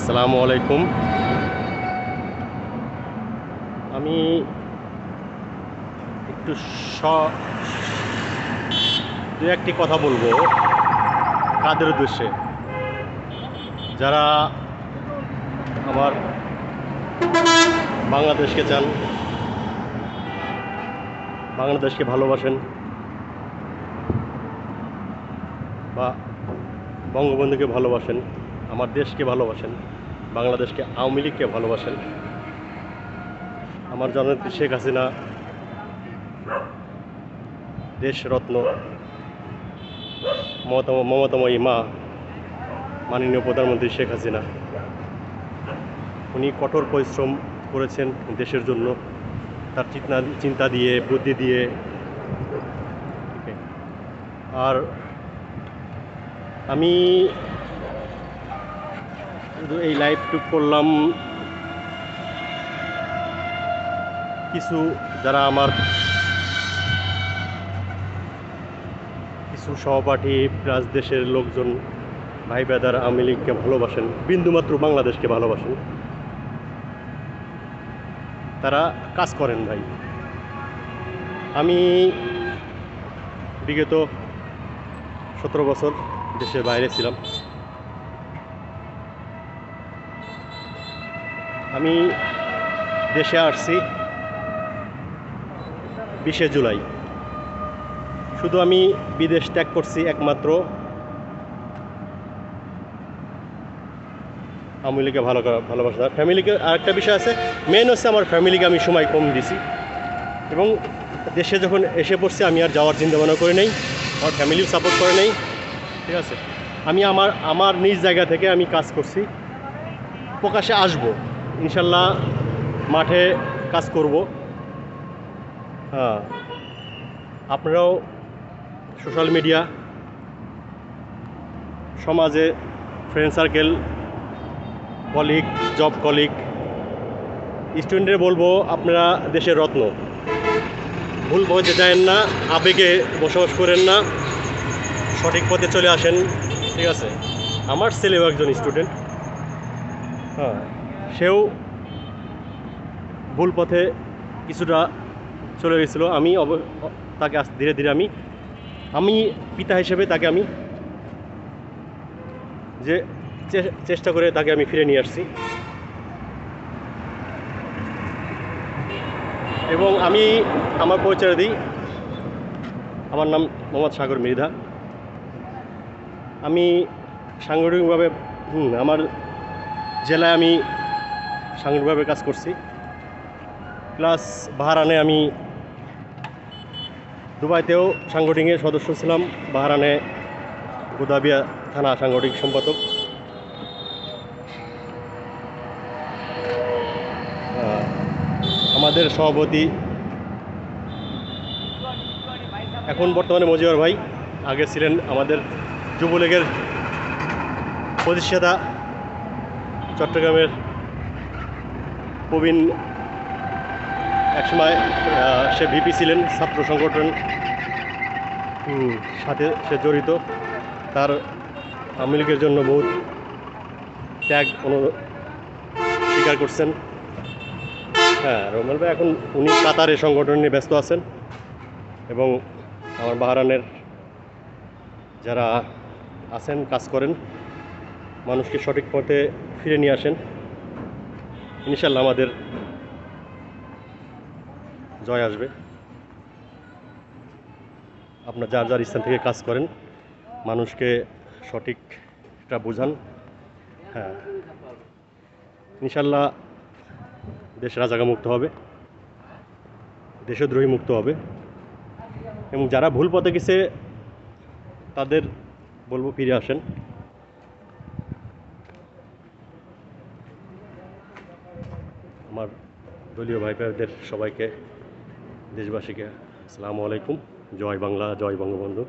আসসালামু আলাইকুম। আমি একটু দু একটি কথা বলবো কাদের উদ্দেশ্যে, যারা আমার বাংলাদেশকে চান, বাংলাদেশকে ভালোবাসেন বা বঙ্গবন্ধুকে ভালোবাসেন, আমার দেশকে ভালোবাসেন, বাংলাদেশকে, আওয়ামী লীগকে ভালোবাসেন, আমার জননেত্রী শেখ হাসিনা, দেশরত্ন মমতাময়ী মা মাননীয় প্রধানমন্ত্রী শেখ হাসিনা। উনি কঠোর পরিশ্রম করেছেন দেশের জন্য, তার চিন্তা দিয়ে, বুদ্ধি দিয়ে। আর আমি শুধু এই লাইভটুক করলাম কিছু যারা আমার কিছু সহপাঠী প্লাস দেশের লোকজন, ভাই ব্রাদার আওয়ামী লীগকে ভালোবাসেন, বিন্দুমাত্র বাংলাদেশকে ভালোবাসেন, তারা কাজ করেন ভাই। আমি বিগত 17 বছর দেশের বাইরে ছিলাম। আমি দেশে আসছি 20শে জুলাই। শুধু আমি বিদেশ ত্যাগ করছি একমাত্র আওয়ামী লীগকে ভালোবাসা, ফ্যামিলিকে। আরেকটা বিষয় আছে, মেন হচ্ছে আমার ফ্যামিলিকে আমি সময় কম দিছি, এবং দেশে যখন এসে পড়ছি আমি আর যাওয়ার চিন্তা ভাবনা করে নেই, আমার ফ্যামিলিও সাপোর্ট করে নেই। ঠিক আছে, আমি আমার নিজ জায়গা থেকে আমি কাজ করছি, প্রকাশে আসবো ইনশাল্লাহ, মাঠে কাজ করব। হ্যাঁ, আপনারাও সোশ্যাল মিডিয়া, সমাজে, friend circle, colleague, job colleague, স্টুডেন্টদের বলবো, আপনারা দেশের রত্ন, ভুল পথে যায়েন না, আবেগে বসবাস করেন না, সঠিক পথে চলে আসেন। ঠিক আছে, আমার ছেলেও একজন স্টুডেন্ট, হ্যাঁ, সেও ভুল পথে কিছুটা চলে গেছিলো। আমি তাকে ধীরে ধীরে আমি পিতা হিসেবে তাকে আমি যে চেষ্টা করে তাকে আমি ফিরে নিয়ে আসছি। এবং আমি আমার পরিচয় দিই, আমার নাম মোহাম্মদ সাগর মৃধা। আমি সাংগঠনিকভাবে আমার জেলায় আমি সাংগঠনিকভাবে কাজ করছি, প্লাস বাহরানে আমি দুবাইতেও সাংগঠনিকের সদস্য ছিলাম, বাহরানে গোদাবিয়া থানা সাংগঠনিক সম্পাদক। আমাদের সভাপতি এখন বর্তমানে মজিবর ভাই, আগে ছিলেন আমাদের যুবলীগের প্রতিষ্ঠাতা চট্টগ্রামের প্রবীণ, একসময় সে ভিপি ছিলেন, ছাত্র সংগঠন সাথে সে জড়িত, তার আওয়ামী লীগের জন্য বহুত ত্যাগ স্বীকার করছেন। হ্যাঁ, রোমান ভাই এখন উনি কাতারে সংগঠন নিয়ে ব্যস্ত আছেন, এবং আমার বাহরানের যারা আছেন, কাজ করেন, মানুষকে সঠিক পথে ফিরে নিয়ে আসেন। ইনশাল্লাহ আমাদের জয় আসবে। আপনার যার যার স্থান থেকে কাজ করেন, মানুষকে সঠিকটা বোঝান। হ্যাঁ, ইনশাল্লাহ দেশ রাজাকার মুক্ত হবে, দেশদ্রোহী মুক্ত হবে, এবং যারা ভুল পথে গেছে তাদের বলবো ফিরে আসেন। আমার দলীয় ভাই ভাইদের সবাইকে, দেশবাসীকে আসসালামু আলাইকুম। জয় বাংলা, জয় বঙ্গবন্ধু।